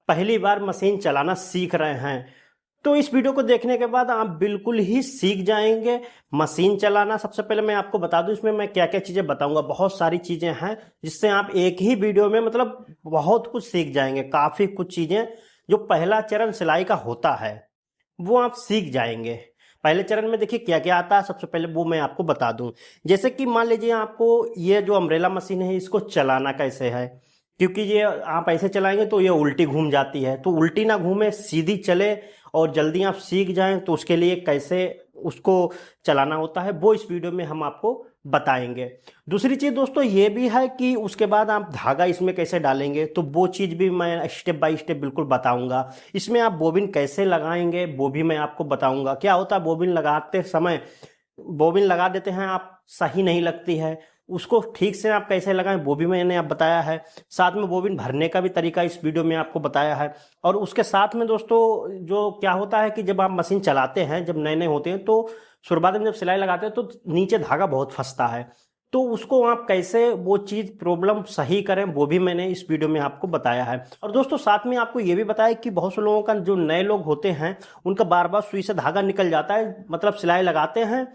पहली बार मशीन चलाना सीख रहे हैं तो इस वीडियो को देखने के बाद आप बिल्कुल ही सीख जाएंगे मशीन चलाना। सबसे पहले मैं आपको बता दूं इसमें मैं क्या क्या चीज़ें बताऊंगा। बहुत सारी चीज़ें हैं जिससे आप एक ही वीडियो में मतलब बहुत कुछ सीख जाएंगे। काफ़ी कुछ चीज़ें जो पहला चरण सिलाई का होता है वो आप सीख जाएंगे। पहले चरण में देखिए क्या क्या आता है, सबसे पहले वो मैं आपको बता दूं। जैसे कि मान लीजिए आपको ये जो अम्ब्रेला मशीन है इसको चलाना कैसे है, क्योंकि ये आप ऐसे चलाएंगे तो ये उल्टी घूम जाती है। तो उल्टी ना घूमे, सीधी चले और जल्दी आप सीख जाएं, तो उसके लिए कैसे उसको चलाना होता है वो इस वीडियो में हम आपको बताएंगे। दूसरी चीज़ दोस्तों ये भी है कि उसके बाद आप धागा इसमें कैसे डालेंगे, तो वो चीज़ भी मैं स्टेप बाय स्टेप बिल्कुल बताऊंगा। इसमें आप बोबिन कैसे लगाएंगे वो भी मैं आपको बताऊंगा। क्या होता है बोबिन लगाते समय बोबिन लगा देते हैं आप, सही नहीं लगती है, उसको ठीक से आप कैसे लगाएं वो भी मैंने आप बताया है। साथ में बोबिन भरने का भी तरीका इस वीडियो में आपको बताया है। और उसके साथ में दोस्तों जो क्या होता है कि जब आप मशीन चलाते हैं, जब नए नए होते हैं तो शुरुआत में जब सिलाई लगाते हैं तो नीचे धागा बहुत फंसता है, तो उसको आप कैसे वो चीज़ प्रॉब्लम सही करें वो भी मैंने इस वीडियो में आपको बताया है। और दोस्तों साथ में आपको ये भी बताया कि बहुत से लोगों का जो नए लोग होते हैं उनका बार बार सुई से धागा निकल जाता है। मतलब सिलाई लगाते हैं,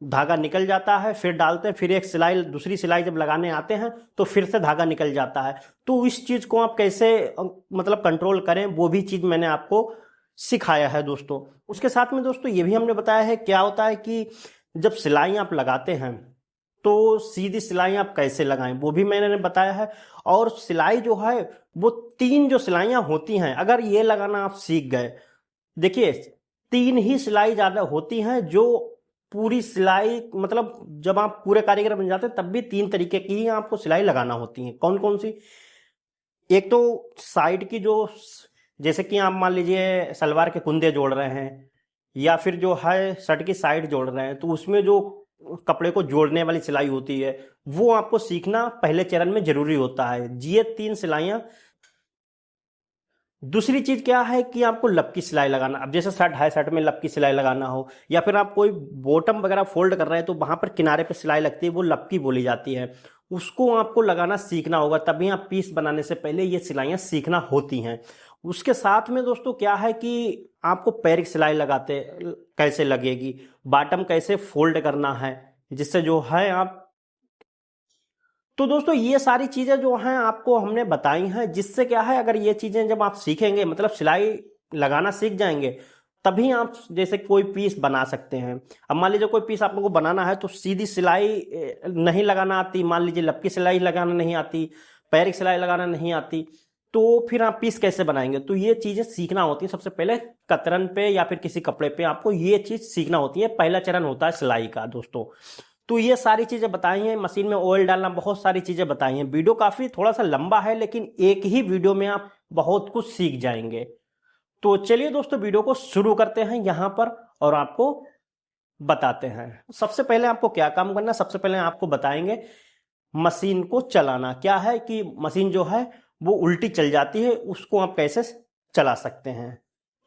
धागा निकल जाता है, फिर डालते हैं, फिर एक सिलाई दूसरी सिलाई जब लगाने आते हैं तो फिर से धागा निकल जाता है। तो इस चीज़ को आप कैसे मतलब कंट्रोल करें वो भी चीज़ मैंने आपको सिखाया है दोस्तों। उसके साथ में दोस्तों ये भी हमने बताया है क्या होता है कि जब सिलाई आप लगाते हैं तो सीधी सिलाई आप कैसे लगाएं वो भी मैंने बताया है। और सिलाई जो है वो 3 जो सिलाइयां होती हैं, अगर ये लगाना आप सीख गए, देखिए 3 ही सिलाई ज़्यादा होती हैं जो पूरी सिलाई मतलब जब आप पूरे कारीगर बन जाते हैं तब भी 3 तरीके की ही आपको सिलाई लगाना होती है। कौन कौन सी? एक तो साइड की जो, जैसे कि आप मान लीजिए सलवार के कुंदे जोड़ रहे हैं या फिर जो है शर्ट की साइड जोड़ रहे हैं, तो उसमें जो कपड़े को जोड़ने वाली सिलाई होती है वो आपको सीखना पहले चरण में जरूरी होता है। ये 3 सिलाइयां। दूसरी चीज क्या है कि आपको लपकी सिलाई लगाना। अब जैसे शर्ट है, शर्ट में लपकी सिलाई लगाना हो या फिर आप कोई बॉटम वगैरह फोल्ड कर रहे हैं तो वहां पर किनारे पे सिलाई लगती है, वो लपकी बोली जाती है। उसको आपको लगाना सीखना होगा, तभी आप पीस बनाने से पहले ये सिलाइयां सीखना होती हैं। उसके साथ में दोस्तों क्या है कि आपको पैर की सिलाई लगाते कैसे लगेगी, बॉटम कैसे फोल्ड करना है, जिससे जो है आप, तो दोस्तों ये सारी चीजें जो हैं आपको हमने बताई हैं, जिससे क्या है अगर ये चीजें जब आप सीखेंगे मतलब सिलाई लगाना सीख जाएंगे तभी आप जैसे कोई पीस बना सकते हैं। अब मान लीजिए कोई पीस आप लोगों को बनाना है तो सीधी सिलाई नहीं लगाना आती, मान लीजिए लपकी सिलाई लगाना नहीं आती, पैर की सिलाई लगाना नहीं आती, तो फिर आप पीस कैसे बनाएंगे? तो ये चीजें सीखना होती है। सबसे पहले कतरन पे या फिर किसी कपड़े पे आपको ये चीज सीखना होती है। पहला चरण होता है सिलाई का दोस्तों। तो ये सारी चीजें बताई हैं, मशीन में ऑयल डालना, बहुत सारी चीजें बताई हैं। वीडियो काफी थोड़ा सा लंबा है लेकिन एक ही वीडियो में आप बहुत कुछ सीख जाएंगे। तो चलिए दोस्तों वीडियो को शुरू करते हैं यहां पर और आपको बताते हैं। सबसे पहले आपको क्या काम करना है, सबसे पहले आपको बताएंगे मशीन को चलाना। क्या है कि मशीन जो है वो उल्टी चल जाती है, उसको आप कैसे चला सकते हैं।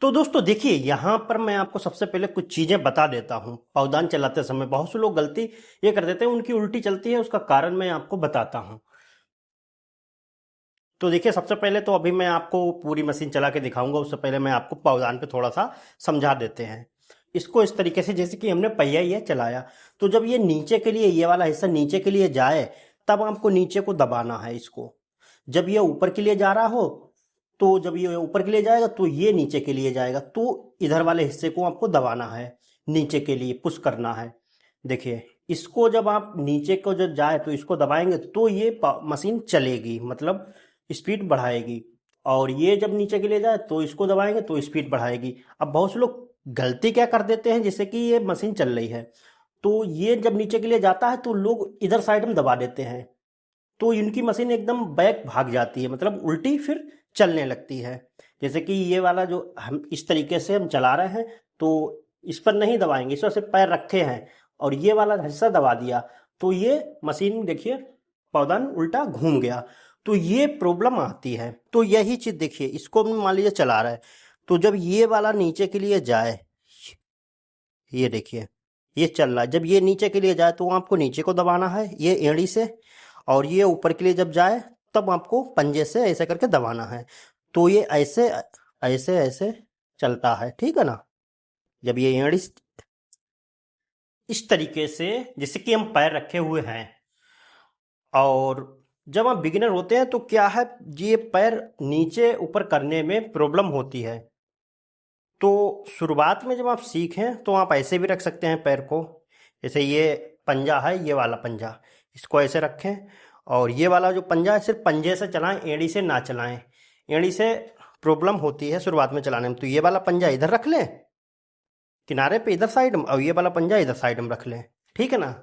तो दोस्तों देखिए यहां पर मैं आपको सबसे पहले कुछ चीजें बता देता हूं। पावदान चलाते समय बहुत से लोग गलती ये कर देते हैं, उनकी उल्टी चलती है, उसका कारण मैं आपको बताता हूं। तो देखिए सबसे पहले तो अभी मैं आपको पूरी मशीन चला के दिखाऊंगा, उससे पहले मैं आपको पावदान पे थोड़ा सा समझा देते हैं। इसको इस तरीके से जैसे कि हमने पहिया ये चलाया, तो जब ये नीचे के लिए, ये वाला हिस्सा नीचे के लिए जाए तब आपको नीचे को दबाना है इसको। जब ये ऊपर के लिए जा रहा हो, तो जब ये ऊपर के लिए जाएगा तो ये नीचे के लिए जाएगा, तो इधर वाले हिस्से को आपको दबाना है, नीचे के लिए पुश करना है। देखिए इसको जब आप नीचे को जब जाए तो इसको दबाएंगे तो ये मशीन चलेगी, मतलब स्पीड बढ़ाएगी। और ये जब नीचे के लिए जाए तो इसको दबाएंगे तो स्पीड बढ़ाएगी। अब बहुत से लोग गलती क्या कर देते हैं, जैसे कि ये मशीन चल रही है तो ये जब नीचे के लिए जाता है तो लोग इधर साइड में दबा देते हैं, तो इनकी मशीन एकदम बैक भाग जाती है, मतलब उल्टी फिर चलने लगती है। जैसे कि ये वाला जो हम इस तरीके से हम चला रहे हैं तो इस पर नहीं दबाएंगे, इस पर से पैर रखे हैं और ये वाला हिस्सा दबा दिया तो ये मशीन देखिए पावदान उल्टा घूम गया, तो ये प्रॉब्लम आती है। तो यही चीज देखिए, इसको मान लीजिए चला रहा है तो जब ये वाला नीचे के लिए जाए, ये देखिए ये चल रहा है, जब ये नीचे के लिए जाए तो आपको नीचे को दबाना है ये एड़ी से, और ये ऊपर के लिए जब जाए तब आपको पंजे से ऐसे करके दबाना है। तो ये ऐसे ऐसे ऐसे चलता है, ठीक है ना। जब ये एड़ी इस तरीके से, जैसे कि हम पैर रखे हुए हैं, और जब हम बिगिनर होते हैं तो क्या है, ये पैर नीचे ऊपर करने में प्रॉब्लम होती है। तो शुरुआत में जब आप सीखें तो आप ऐसे भी रख सकते हैं पैर को, जैसे ये पंजा है, ये वाला पंजा, इसको ऐसे रखें, और ये वाला जो पंजा है सिर्फ पंजे से चलाएं, एड़ी से ना चलाएं। एड़ी से प्रॉब्लम होती है शुरुआत में चलाने में। तो ये वाला पंजा इधर रख लें किनारे पे, इधर साइड में, और ये वाला पंजा इधर साइड में रख लें, ठीक है ना।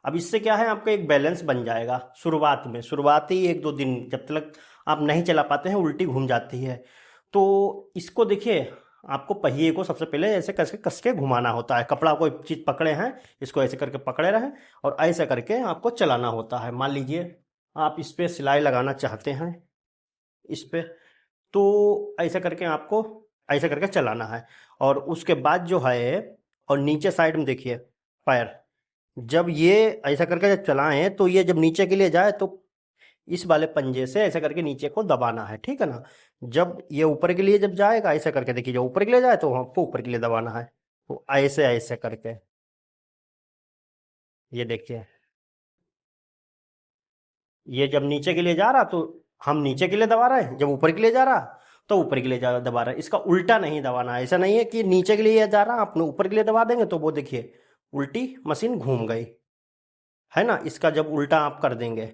अब इससे क्या है, आपका एक बैलेंस बन जाएगा। शुरुआत में, शुरुआती 1-2 दिन जब तक आप नहीं चला पाते हैं, उल्टी घूम जाती है। तो इसको देखिए, आपको पहिए को सबसे पहले ऐसे कस के घुमाना होता है। कपड़ा कोई चीज़ पकड़े हैं, इसको ऐसे करके पकड़े रहें, और ऐसे करके आपको चलाना होता है। मान लीजिए आप इस पर सिलाई लगाना चाहते हैं, इस पे, तो ऐसे करके आपको ऐसे करके चलाना है। और उसके बाद जो है, और नीचे साइड में देखिए पैर, जब ये ऐसा करके जब चलाएं तो ये जब नीचे के लिए जाए तो इस वाले पंजे से ऐसा करके नीचे को दबाना है, ठीक है ना। जब ये ऊपर के लिए जब जाएगा, ऐसा करके देखिए, जब ऊपर के लिए जाए तो हमको ऊपर के लिए दबाना है। तो ऐसे ऐसे करके, ये देखिए, ये जब नीचे के लिए जा रहा तो हम नीचे के लिए दबा रहे हैं, जब ऊपर के लिए जा रहा तो ऊपर के लिए दबा रहे हैं। इसका उल्टा नहीं दबाना है। ऐसा नहीं है कि नीचे के लिए जा रहा अपने ऊपर के लिए दबा देंगे तो वो देखिए उल्टी मशीन घूम गई, है ना। इसका जब उल्टा आप कर देंगे,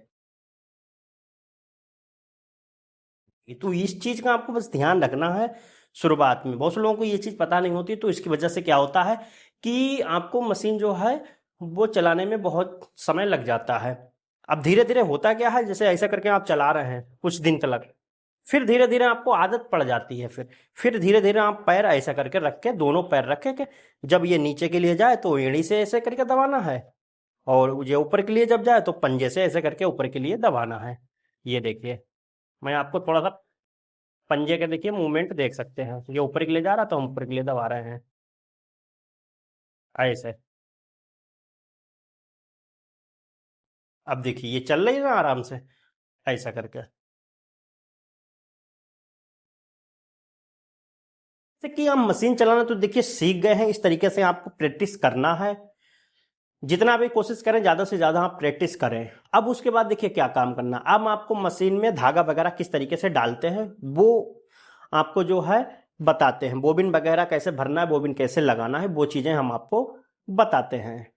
तो इस चीज का आपको बस ध्यान रखना है। शुरुआत में बहुत से लोगों को ये चीज पता नहीं होती, तो इसकी वजह से क्या होता है कि आपको मशीन जो है वो चलाने में बहुत समय लग जाता है। अब धीरे धीरे होता क्या है, जैसे ऐसा करके आप चला रहे हैं कुछ दिन तक, फिर धीरे धीरे आपको आदत पड़ जाती है। फिर धीरे धीरे आप पैर ऐसा करके रख के, दोनों पैर रखे के, जब ये नीचे के लिए जाए तो एड़ी से ऐसे करके दबाना है, और ये ऊपर के लिए जब जाए तो पंजे से ऐसे करके ऊपर के लिए दबाना है। ये देखिए, मैं आपको थोड़ा सा पंजे के देखिए मूवमेंट देख सकते हैं। ये ऊपर के लिए जा रहा तो हम ऊपर के लिए दबा रहे हैं, ऐसे। अब देखिए ये चल रही है ना आराम से, ऐसा करके। जैसे कि हम मशीन चलाना तो देखिए सीख गए हैं, इस तरीके से आपको प्रैक्टिस करना है। जितना भी कोशिश करें, ज़्यादा से ज़्यादा आप प्रैक्टिस करें। अब उसके बाद देखिए क्या काम करना। अब आपको मशीन में धागा वगैरह किस तरीके से डालते हैं वो आपको जो है बताते हैं। बोबिन वगैरह कैसे भरना है, बोबिन कैसे लगाना है, वो चीज़ें हम आपको बताते हैं।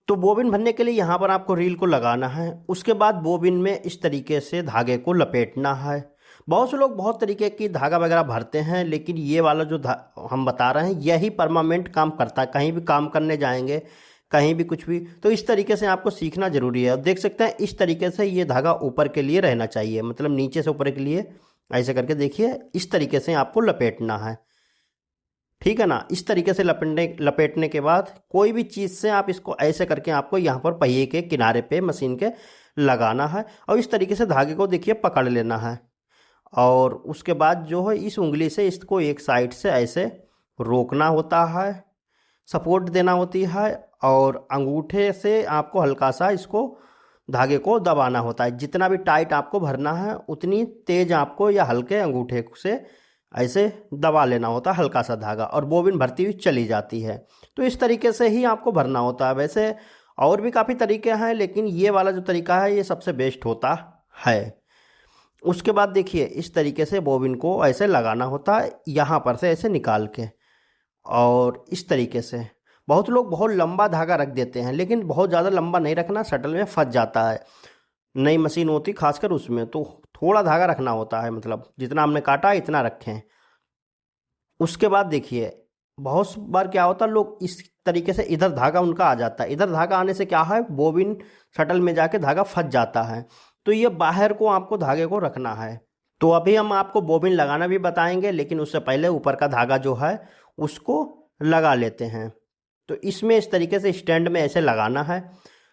तो बोबिन भरने के लिए यहाँ पर आपको रील को लगाना है। उसके बाद बोबिन में इस तरीके से धागे को लपेटना है। बहुत से लोग बहुत तरीके की धागा वगैरह भरते हैं, लेकिन ये वाला जो हम बता रहे हैं यही परमानेंट काम करता है। कहीं भी काम करने जाएंगे, कहीं भी कुछ भी, तो इस तरीके से आपको सीखना जरूरी है। देख सकते हैं इस तरीके से ये धागा ऊपर के लिए रहना चाहिए, मतलब नीचे से ऊपर के लिए ऐसे करके देखिए, इस तरीके से आपको लपेटना है, ठीक है ना। इस तरीके से लपेटने के बाद कोई भी चीज़ से आप इसको ऐसे करके आपको यहाँ पर पहिए के किनारे पे मशीन के लगाना है, और इस तरीके से धागे को देखिए पकड़ लेना है। और उसके बाद जो है इस उंगली से इसको एक साइड से ऐसे रोकना होता है, सपोर्ट देना होती है, और अंगूठे से आपको हल्का सा इसको धागे को दबाना होता है। जितना भी टाइट आपको भरना है उतनी तेज आपको या हल्के अंगूठे से ऐसे दबा लेना होता है हल्का सा धागा, और बोबिन भरती हुई चली जाती है। तो इस तरीके से ही आपको भरना होता है। वैसे और भी काफ़ी तरीके हैं, लेकिन ये वाला जो तरीका है ये सबसे बेस्ट होता है। उसके बाद देखिए इस तरीके से बोबिन को ऐसे लगाना होता है, यहाँ पर से ऐसे निकाल के, और इस तरीके से। बहुत लोग बहुत लंबा धागा रख देते हैं, लेकिन बहुत ज़्यादा लंबा नहीं रखना, शटल में फंस जाता है। नई मशीन होती खासकर उसमें तो थोड़ा धागा रखना होता है, मतलब जितना हमने काटा इतना रखें। उसके बाद देखिए बहुत बार क्या होता है, लोग इस तरीके से इधर धागा उनका आ जाता है। इधर धागा आने से क्या है, बोबिन शटल में जाके धागा फंस जाता है। तो ये बाहर को आपको धागे को रखना है। तो अभी हम आपको बोबिन लगाना भी बताएंगे, लेकिन उससे पहले ऊपर का धागा जो है उसको लगा लेते हैं। तो इसमें इस तरीके से स्टैंड में ऐसे लगाना है।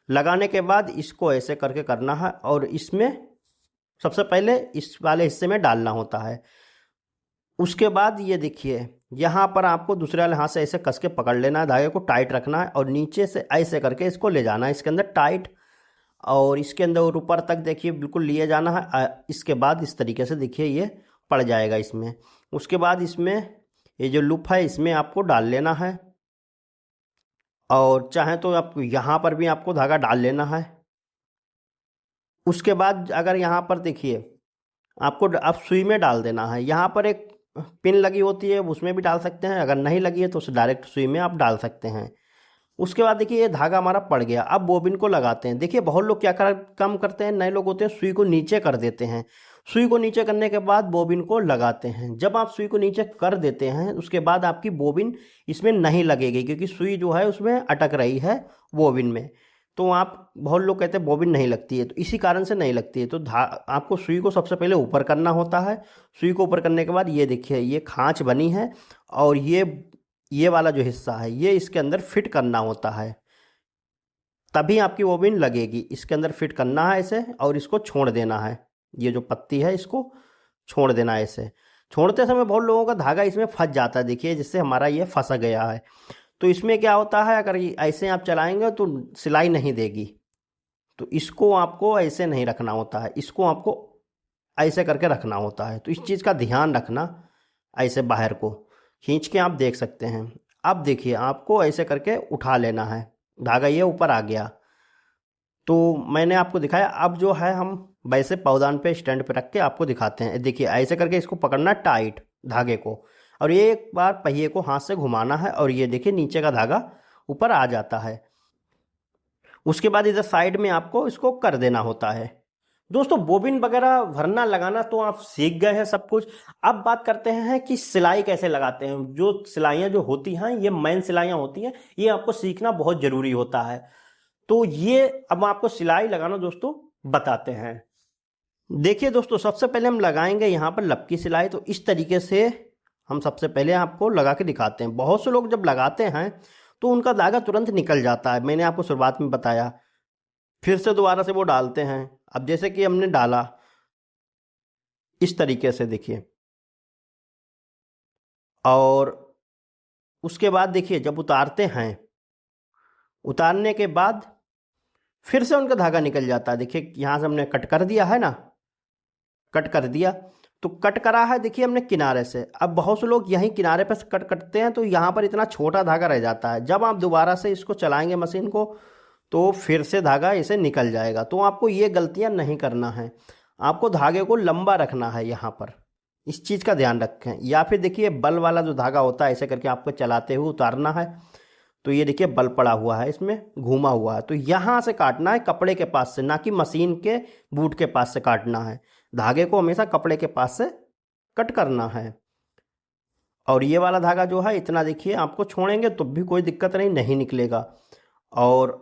लगाने के बाद इसको ऐसे करके करना है, और इसमें सबसे पहले इस वाले हिस्से में डालना होता है। उसके बाद ये देखिए यहाँ पर आपको दूसरे वाले हाथ से ऐसे कस के पकड़ लेना है, धागे को टाइट रखना है, और नीचे से ऐसे करके इसको ले जाना है इसके अंदर टाइट, और इसके अंदर ऊपर तक देखिए बिल्कुल लिए जाना है। इसके बाद इस तरीके से देखिए ये पड़ जाएगा इसमें। उसके बाद इसमें ये जो लूप है इसमें आपको डाल लेना है, और चाहे तो आप यहाँ पर भी आपको धागा डाल लेना है। उसके बाद अगर यहाँ पर देखिए आपको अब सुई में डाल देना है। यहाँ पर एक पिन लगी होती है उसमें भी डाल सकते हैं, अगर नहीं लगी है तो उसे डायरेक्ट सुई में आप डाल सकते हैं। उसके बाद देखिए ये धागा हमारा पड़ गया। अब बोबिन को लगाते हैं। देखिए बहुत लोग क्या काम करते हैं, नए लोग होते हैं सुई को नीचे कर देते हैं। सुई को नीचे करने के बाद बोबिन को लगाते हैं। जब आप सुई को नीचे कर देते हैं उसके बाद आपकी बोबिन इसमें नहीं लगेगी, क्योंकि सुई जो है उसमें अटक रही है बोबिन में। तो आप बहुत लोग कहते हैं बोबिन नहीं लगती है, तो इसी कारण से नहीं लगती है। तो आपको सुई को सबसे पहले ऊपर करना होता है। सुई को ऊपर करने के बाद ये देखिए ये खांच बनी है, और ये वाला जो हिस्सा है ये इसके अंदर फिट करना होता है, तभी आपकी बोबिन लगेगी। इसके अंदर फिट करना है इसे, और इसको छोड़ देना है। ये जो पत्ती है इसको छोड़ देना है। इसे छोड़ते समय बहुत लोगों का धागा इसमें फंस जाता है, देखिए जिससे हमारा ये फंस गया है। तो इसमें क्या होता है, अगर ऐसे आप चलाएंगे तो सिलाई नहीं देगी। तो इसको आपको ऐसे नहीं रखना होता है, इसको आपको ऐसे करके रखना होता है। तो इस चीज़ का ध्यान रखना। ऐसे बाहर को खींच के आप देख सकते हैं। अब देखिए आपको ऐसे करके उठा लेना है, धागा ये ऊपर आ गया। तो मैंने आपको दिखाया। अब जो है हम वैसे पौधान पे स्टैंड पे रख के आपको दिखाते हैं। देखिए ऐसे करके इसको पकड़ना टाइट धागे को, और ये एक बार पहिए को हाथ से घुमाना है, और ये देखिए नीचे का धागा ऊपर आ जाता है। उसके बाद इधर साइड में आपको इसको कर देना होता है। दोस्तों बोबिन वगैरह भरना लगाना तो आप सीख गए हैं सब कुछ। अब बात करते हैं कि सिलाई कैसे लगाते हैं। जो सिलाइयाँ जो होती हैं ये मेन सिलाइयाँ होती हैं, ये आपको सीखना बहुत जरूरी होता है। तो ये अब आपको सिलाई लगाना दोस्तों बताते हैं। देखिए दोस्तों सबसे पहले हम लगाएंगे यहाँ पर लपकी सिलाई। तो इस तरीके से हम सबसे पहले आपको लगा के दिखाते हैं। बहुत से लोग जब लगाते हैं तो उनका धागा तुरंत निकल जाता है, मैंने आपको शुरुआत में बताया। फिर से दोबारा से वो डालते हैं। अब जैसे कि हमने डाला इस तरीके से देखिए, और उसके बाद देखिए जब उतारते हैं, उतारने के बाद फिर से उनका धागा निकल जाता है। देखिए यहाँ से हमने कट कर दिया है ना, कट कर दिया। तो कट करा है देखिए हमने किनारे से। अब बहुत से लोग यहीं किनारे पर कट करते हैं, तो यहाँ पर इतना छोटा धागा रह जाता है। जब आप दोबारा से इसको चलाएंगे मशीन को तो फिर से धागा इसे निकल जाएगा। तो आपको ये गलतियाँ नहीं करना है, आपको धागे को लंबा रखना है यहाँ पर, इस चीज़ का ध्यान रखें। या फिर देखिए बल वाला जो धागा होता है ऐसे करके आपको चलाते हुए उतारना है। तो ये देखिए बल पड़ा हुआ है, इसमें घूमा हुआ है। तो यहाँ से काटना है कपड़े के पास से, ना कि मशीन के बूट के पास से काटना है। धागे को हमेशा कपड़े के पास से कट करना है। और ये वाला धागा जो है इतना देखिए आपको छोड़ेंगे तो भी कोई दिक्कत नहीं निकलेगा। और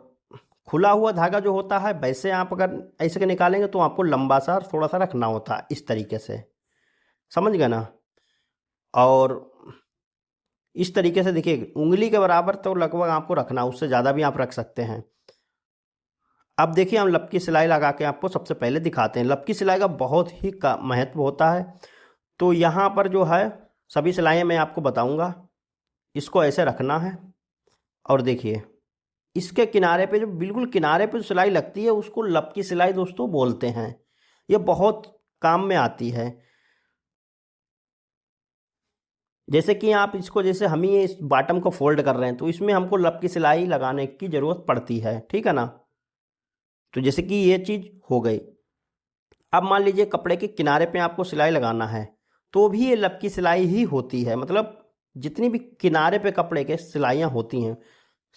खुला हुआ धागा जो होता है वैसे आप अगर ऐसे के निकालेंगे तो आपको लंबा सा थोड़ा सा रखना होता है, इस तरीके से, समझ गए ना। और इस तरीके से देखिए उंगली के बराबर तो लगभग आपको रखना, उससे ज़्यादा भी आप रख सकते हैं। अब देखिए हम लपकी सिलाई लगा के आपको सबसे पहले दिखाते हैं। लपकी सिलाई का बहुत ही महत्व होता है। तो यहाँ पर जो है सभी सिलाइयाँ मैं आपको बताऊँगा। इसको ऐसे रखना है, और देखिए इसके किनारे पे जो बिल्कुल किनारे पे जो सिलाई लगती है उसको लपकी सिलाई दोस्तों बोलते हैं। ये बहुत काम में आती है। जैसे कि आप इसको, जैसे हम ही इस बॉटम को फोल्ड कर रहे हैं तो इसमें हमको लपकी सिलाई लगाने की ज़रूरत पड़ती है, ठीक है ना। तो जैसे कि ये चीज़ हो गई। अब मान लीजिए कपड़े के किनारे पे आपको सिलाई लगाना है तो भी ये लपकी सिलाई ही होती है। मतलब जितनी भी किनारे पे कपड़े के सिलाइयाँ होती हैं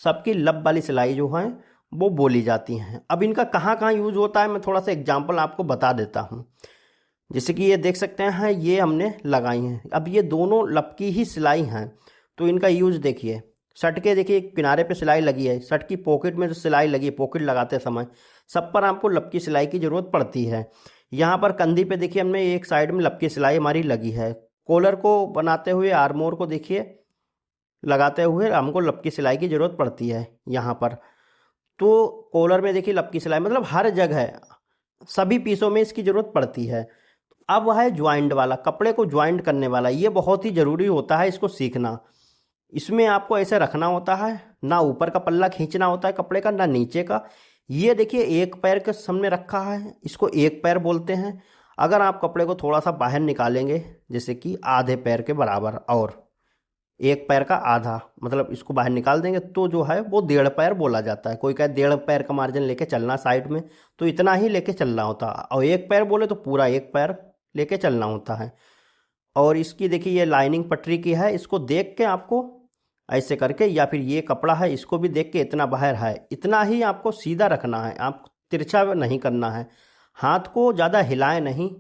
सबकी लब वाली सिलाई जो है वो बोली जाती हैं। अब इनका कहाँ कहाँ यूज़ होता है मैं थोड़ा सा एग्जांपल आपको बता देता हूँ। जैसे कि ये देख सकते हैं ये हमने लगाई हैं। अब ये दोनों लपकी ही सिलाई हैं, तो इनका यूज़ देखिए। शर्ट के देखिए किनारे पे सिलाई लगी है, शर्ट की पॉकेट में जो सिलाई लगी है, पॉकेट लगाते समय सब पर आपको लपकी सिलाई की ज़रूरत पड़ती है। यहाँ पर कंधी पे देखिए हमने एक साइड में लपकी सिलाई हमारी लगी है। कॉलर को बनाते हुए आर्मोर को देखिए लगाते हुए हमको लपकी सिलाई की ज़रूरत पड़ती है यहाँ पर। तो कॉलर में देखिए लपकी सिलाई, मतलब हर जगह सभी पीसों में इसकी ज़रूरत पड़ती है। अब वह है ज्वाइंट वाला, कपड़े को ज्वाइंट करने वाला। ये बहुत ही ज़रूरी होता है इसको सीखना। इसमें आपको ऐसे रखना होता है, ना ऊपर का पल्ला खींचना होता है कपड़े का, ना नीचे का। ये देखिए एक पैर के सामने रखा है, इसको एक पैर बोलते हैं। अगर आप कपड़े को थोड़ा सा बाहर निकालेंगे, जैसे कि आधे पैर के बराबर और एक पैर का आधा, मतलब इसको बाहर निकाल देंगे तो जो है वो 1.5 पैर बोला जाता है। कोई कहे 1.5 पैर का मार्जिन लेके चलना साइड में, तो इतना ही लेके चलना होता है। और 1 पैर बोले तो पूरा 1 पैर लेके चलना होता है। और इसकी देखिए ये लाइनिंग पटरी की है, इसको देख के आपको ऐसे करके, या फिर ये कपड़ा है इसको भी देख के इतना बाहर है इतना ही आपको सीधा रखना है, आप तिरछा नहीं करना है। हाथ को ज़्यादा हिलाएं नहीं,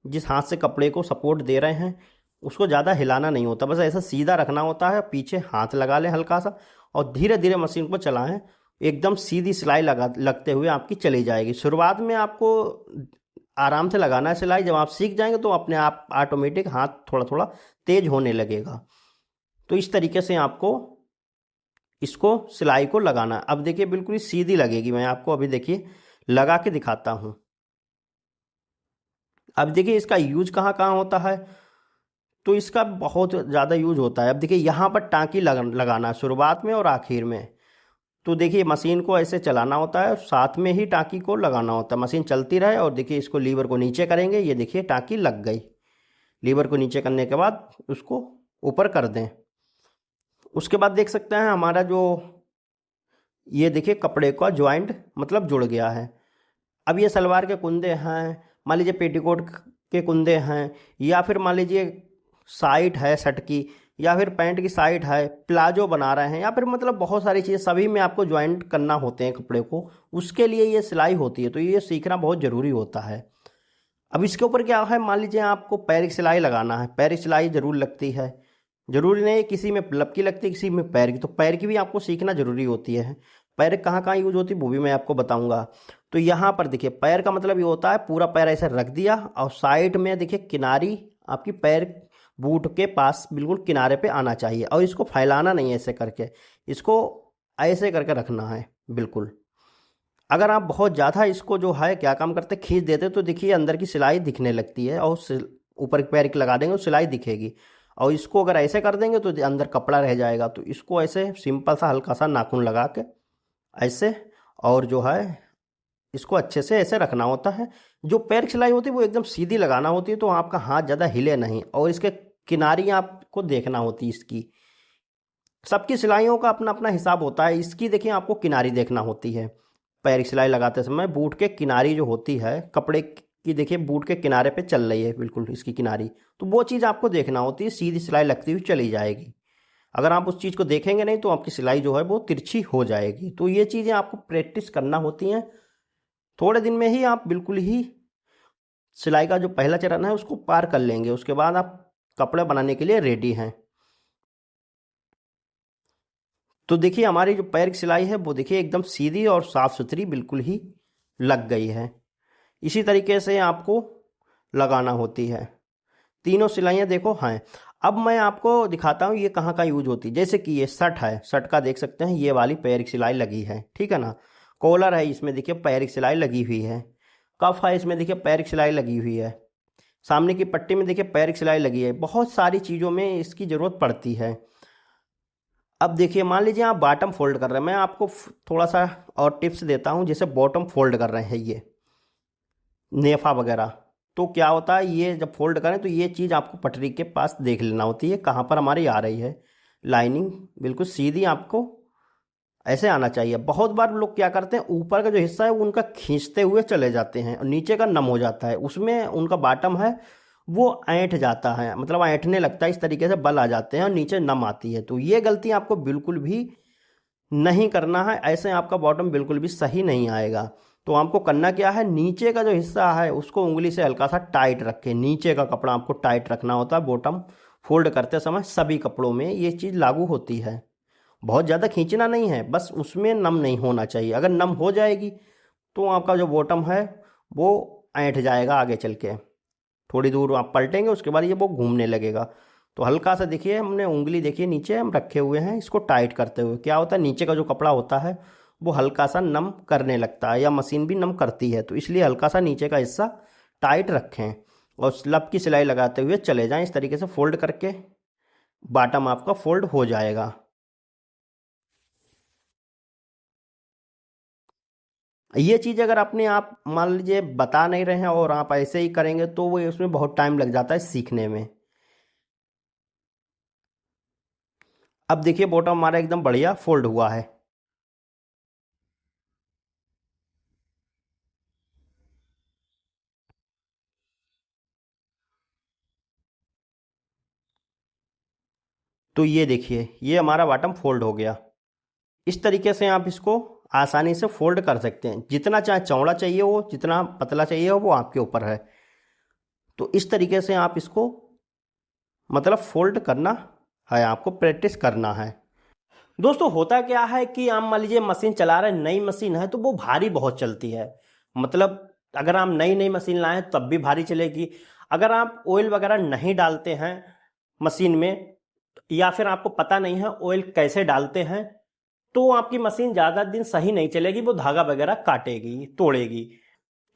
जिस हाथ से कपड़े को सपोर्ट दे रहे हैं उसको ज़्यादा हिलाना नहीं होता, बस ऐसा सीधा रखना होता है। पीछे हाथ लगा लें हल्का सा और धीरे धीरे मशीन को चलाएं, एकदम सीधी सिलाई लगते हुए आपकी चली जाएगी। शुरुआत में आपको आराम से लगाना है सिलाई, जब आप सीख जाएंगे तो अपने आप ऑटोमेटिक हाथ थोड़ा थोड़ा तेज होने लगेगा। तो इस तरीके से आपको इसको सिलाई को लगाना है। अब देखिए बिल्कुल ही सीधी लगेगी, मैं आपको अभी देखिए लगा के दिखाता हूँ। अब देखिए इसका यूज कहाँ कहाँ होता है, तो इसका बहुत ज़्यादा यूज होता है। अब देखिए यहाँ पर टाँकी लगाना है शुरुआत में और आखिर में। तो देखिए मशीन को ऐसे चलाना होता है और साथ में ही टाँकी को लगाना होता है, मशीन चलती रहे। और देखिए इसको लीवर को नीचे करेंगे, ये देखिए टाँकी लग गई। लीवर को नीचे करने के बाद उसको ऊपर कर दें। उसके बाद देख सकते हैं हमारा जो ये देखिए कपड़े का जॉइंट मतलब जुड़ गया है। अब ये सलवार के कुंदे हैं, मान लीजिए पेटीकोट के कुंदे हैं, या फिर मान लीजिए साइट है शर्ट की, या फिर पैंट की साइट है, प्लाजो बना रहे हैं, या फिर मतलब बहुत सारी चीज़ें, सभी में आपको ज्वाइंट करना होते हैं कपड़े को, उसके लिए ये सिलाई होती है। तो ये सीखना बहुत ज़रूरी होता है। अब इसके ऊपर क्या है, मान लीजिए आपको पैर की सिलाई लगाना है, पैर की सिलाई ज़रूर लगती है, ज़रूरी नहीं किसी में लब की लगती है किसी में पैर की, तो पैर की भी आपको सीखना ज़रूरी होती है। पैर कहाँ कहाँ यूज होती है वो भी मैं आपको बताऊंगा। तो यहाँ पर देखिए पैर का मतलब ये होता है पूरा पैर ऐसे रख दिया और साइड में देखिए किनारी आपकी पैर बूट के पास बिल्कुल किनारे पे आना चाहिए, और इसको फैलाना नहीं है ऐसे करके, इसको ऐसे करके रखना है बिल्कुल। अगर आप बहुत ज़्यादा इसको जो है क्या काम करते खींच देते तो देखिए अंदर की सिलाई दिखने लगती है, और ऊपर पैर की लगा देंगे तो सिलाई दिखेगी। और इसको अगर ऐसे कर देंगे तो अंदर कपड़ा रह जाएगा। तो इसको ऐसे सिंपल सा हल्का सा नाखून लगा के ऐसे, और जो है इसको अच्छे से ऐसे रखना होता है। जो पैर की सिलाई होती है वो एकदम सीधी लगाना होती है, तो आपका हाथ ज़्यादा हिले नहीं, और इसके किनारी आपको देखना होती है इसकी। सबकी सिलाइयों का अपना अपना हिसाब होता है। इसकी देखिए आपको किनारी देखना होती है, पैर की सिलाई लगाते समय बूट के किनारी जो होती है कपड़े की, देखिए बूट के किनारे पे चल रही है बिल्कुल इसकी किनारी, तो वो चीज़ आपको देखना होती है, सीधी सिलाई लगती हुई चली जाएगी। अगर आप उस चीज़ को देखेंगे नहीं तो आपकी सिलाई जो है वो तिरछी हो जाएगी। तो ये चीज़ें आपको प्रैक्टिस करना होती हैं। थोड़े दिन में ही आप बिल्कुल ही सिलाई का जो पहला चरण है उसको पार कर लेंगे, उसके बाद आप कपड़ा बनाने के लिए रेडी हैं। तो देखिए हमारी जो पैर की सिलाई है वो देखिए एकदम सीधी और साफ़ सुथरी बिल्कुल ही लग गई है। इसी तरीके से आपको लगाना होती है। तीनों सिलाइयाँ देखो हैं। अब मैं आपको दिखाता हूँ ये कहाँ कहाँ यूज होती है। जैसे कि ये शर्ट है, शर्ट का देख सकते हैं ये वाली पैर की सिलाई लगी है, ठीक है ना। कॉलर है, इसमें देखिए पैर की सिलाई लगी हुई है। कफ है, इसमें देखिए पैर की सिलाई लगी हुई है। सामने की पट्टी में देखिए पैर की सिलाई लगी है। बहुत सारी चीज़ों में इसकी ज़रूरत पड़ती है। अब देखिए मान लीजिए आप बॉटम फोल्ड कर रहे हैं, मैं आपको थोड़ा सा और टिप्स देता हूँ। जैसे बॉटम फोल्ड कर रहे हैं ये नेफा वगैरह, तो क्या होता है ये जब फोल्ड करें तो ये चीज़ आपको पटरी के पास देख लेना होती है कहाँ पर हमारी आ रही है लाइनिंग, बिल्कुल सीधी आपको ऐसे आना चाहिए। बहुत बार लोग क्या करते हैं ऊपर का जो हिस्सा है वो उनका खींचते हुए चले जाते हैं और नीचे का नम हो जाता है, उसमें उनका बॉटम है वो ऐंठ जाता है, मतलब ऐंठने लगता है, इस तरीके से बल आ जाते हैं और नीचे नम आती है। तो ये गलती आपको बिल्कुल भी नहीं करना है, ऐसे आपका बॉटम बिल्कुल भी सही नहीं आएगा। तो आपको करना क्या है, नीचे का जो हिस्सा है उसको उंगली से हल्का सा टाइट रखें। नीचे का कपड़ा आपको टाइट रखना होता है बॉटम फोल्ड करते समय। सभी कपड़ों में ये चीज़ लागू होती है। बहुत ज़्यादा खींचना नहीं है, बस उसमें नम नहीं होना चाहिए। अगर नम हो जाएगी तो आपका जो बॉटम है वो ऐंठ जाएगा आगे चल के। थोड़ी दूर आप पलटेंगे उसके बाद ये वो घूमने लगेगा। तो हल्का सा देखिए हमने उंगली देखिए नीचे हम रखे हुए हैं, इसको टाइट करते हुए क्या होता है नीचे का जो कपड़ा होता है वो हल्का सा नम करने लगता है, या मशीन भी नम करती है। तो इसलिए हल्का सा नीचे का हिस्सा टाइट रखें और स्लब की सिलाई लगाते हुए चले जाएं। इस तरीके से फोल्ड करके बॉटम आपका फोल्ड हो जाएगा। ये चीज़ अगर अपने आप मान लीजिए बता नहीं रहे हैं और आप ऐसे ही करेंगे तो वो उसमें बहुत टाइम लग जाता है सीखने में। अब देखिए बॉटम हमारा एकदम बढ़िया फोल्ड हुआ है। तो ये देखिए ये हमारा बॉटम फोल्ड हो गया। इस तरीके से आप इसको आसानी से फोल्ड कर सकते हैं। जितना चाहे चौड़ा चाहिए हो, जितना पतला चाहिए हो, वो आपके ऊपर है। तो इस तरीके से आप इसको मतलब फोल्ड करना है, आपको प्रैक्टिस करना है। दोस्तों होता क्या है कि आप मान लीजिए मशीन चला रहे हैं, नई मशीन है तो वो भारी बहुत चलती है। मतलब अगर आप नई नई मशीन लाएं तब भी भारी चलेगी। अगर आप ऑयल वगैरह नहीं डालते हैं मशीन में, या फिर आपको पता नहीं है ऑयल कैसे डालते हैं, तो आपकी मशीन ज़्यादा दिन सही नहीं चलेगी, वो धागा वगैरह काटेगी, तोड़ेगी।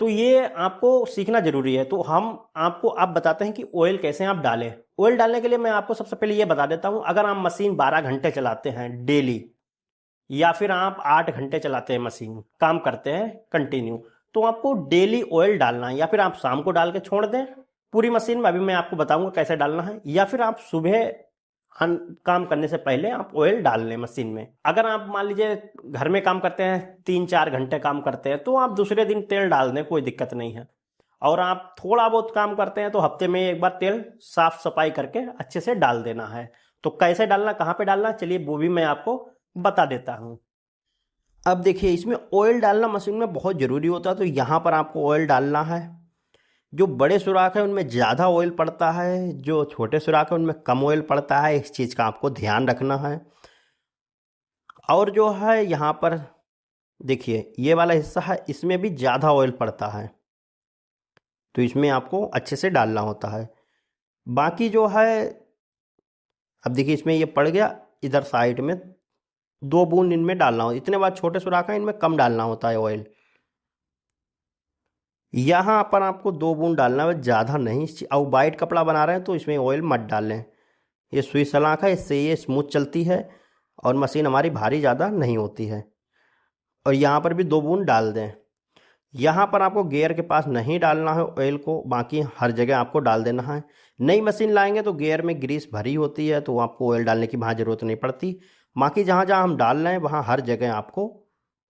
तो ये आपको सीखना जरूरी है। तो हम आपको अब बताते हैं कि ऑयल कैसे आप डालें। ऑयल डालने के लिए मैं आपको सबसे पहले ये बता देता हूं, अगर आप मशीन 12 घंटे चलाते हैं डेली, या फिर आप 8 घंटे चलाते हैं मशीन, काम करते हैं कंटिन्यू, तो आपको डेली ऑयल डालना है। या फिर आप शाम को डाल के छोड़ दें पूरी मशीन में, अभी मैं आपको बताऊंगा कैसे डालना है। या फिर आप सुबह काम करने से पहले आप ऑयल डाल लें मशीन में। अगर आप मान लीजिए घर में काम करते हैं, 3-4 घंटे काम करते हैं, तो आप दूसरे दिन तेल डाल दें, कोई दिक्कत नहीं है। और आप थोड़ा बहुत काम करते हैं तो हफ्ते में एक बार तेल साफ सफाई करके अच्छे से डाल देना है। तो कैसे डालना, कहाँ पे डालना, चलिए वो भी मैं आपको बता देता हूँ। अब देखिए इसमें ऑयल डालना मशीन में बहुत ज़रूरी होता है। तो यहाँ पर आपको ऑयल डालना है। जो बड़े सुराख है उनमें ज़्यादा ऑयल पड़ता है, जो छोटे सुराख है उनमें कम ऑयल पड़ता है। इस चीज़ का आपको ध्यान रखना है। और जो है यहाँ पर देखिए ये वाला हिस्सा है, इसमें भी ज़्यादा ऑयल पड़ता है, तो इसमें आपको अच्छे से डालना होता है। बाकी जो है अब देखिए इसमें ये पड़ गया, इधर साइड में 2 बूंद इनमें डालना हो। इतने बाद छोटे सुराख है, इनमें कम डालना होता है ऑयल। यहाँ पर आपको 2 बूंद डालना है, ज़्यादा नहीं। और वाइट कपड़ा बना रहे हैं तो इसमें ऑयल मत डालें। ये सुई सलाख है, इससे ये स्मूथ चलती है और मशीन हमारी भारी ज़्यादा नहीं होती है। और यहाँ पर भी 2 बूंद डाल दें। यहाँ पर आपको गियर के पास नहीं डालना है ऑयल को, बाकी हर जगह आपको डाल देना है। नई मशीन लाएंगे तो गियर में ग्रीस भरी होती है, तो आपको ऑयल डालने की वहाँ ज़रूरत नहीं पड़ती। बाकी जहाँ जहाँ हम डाल रहे हैं वहाँ हर जगह आपको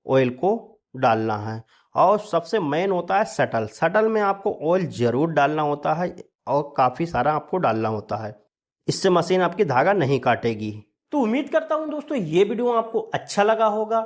ऑयल को डालना है। और सबसे मेन होता है शटल। शटल में आपको ऑयल ज़रूर डालना होता है और काफ़ी सारा आपको डालना होता है, इससे मशीन आपकी धागा नहीं काटेगी। तो उम्मीद करता हूं दोस्तों ये वीडियो आपको अच्छा लगा होगा।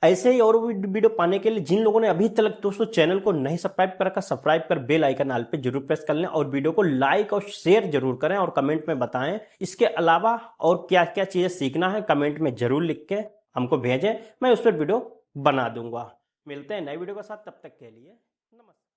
ऐसे ही और वीडियो पाने के लिए जिन लोगों ने अभी तक दोस्तों चैनल को नहीं सब्सक्राइब कर रखा, सब्सक्राइब कर बेल आइकन आल पे जरूर प्रेस कर लें, और वीडियो को लाइक और शेयर जरूर करें, और कमेंट में बताएं इसके अलावा और क्या क्या चीजें सीखना है, कमेंट में जरूर लिख के हमको भेजें, मैं उस पर वीडियो बना दूंगा। मिलते हैं नए वीडियो के साथ, तब तक के लिए नमस्कार।